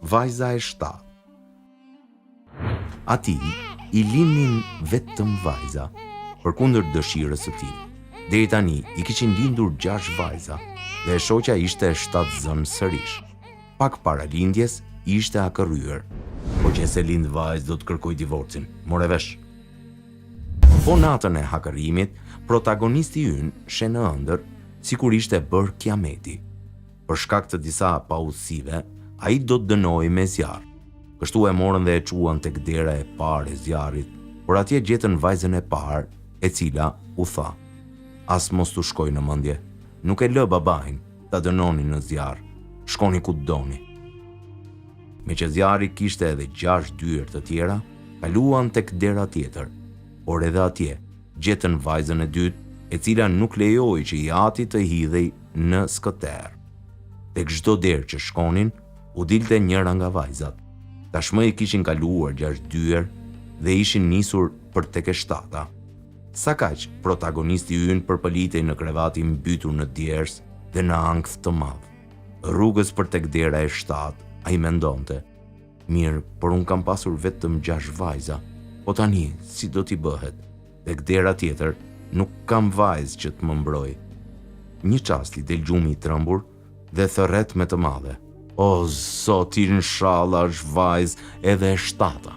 vajza e 7. Ati i linin vetëm vajza, përkundër dëshirës së tij. Deri tani i kishin lindur 6 vajza dhe shoqja ishte 7 zënë sërish. Pak para lindjes ishte akërryer. Po që se lind vajzë do të kërkoj divorcin, more vesh. Po natën e hakërimit, protagonisti ynë shenë ëndër, sikur ishte bërë kiameti. Për shkak të disa pautësive, ai do të dënoi me zjarr. Kështu e morën dhe e çuan tek dera e parë e zjarrit, por atje gjetën vajzën e parë, e cila u tha: "As mos t'u shkoj në mendje, nuk e lë babain, ta dënoni në zjarr, shkoni ku doni." Me që zjarri kishte edhe 6 dyer të tjera, kaluan tek dera tjetër, por edhe atje gjetën vajzën e dytë, e cila nuk lejoi që i ati të hidhej në skëter. Tek çdo derë që shkonin, u dilte njëra nga vajzat. Tashmë i kishin kaluar 6 dyer dhe ishin nisur për tek e 7. Sa kaq, protagonisti ynë përpëlitej në krevatin mbytur në djers dhe në ankth të madh. Rrugës për tek dera e 7, ai mendonte: "Mirë, por unë kam pasur vetëm 6 vajza, po tani si do t'i bëhet? Tek dera tjetër nuk kam vajzë që të më mbroj." Një çast i del gjumi i trembur dhe thërret me të madhe: "O Zot, inshallah është vajzë edhe e 7."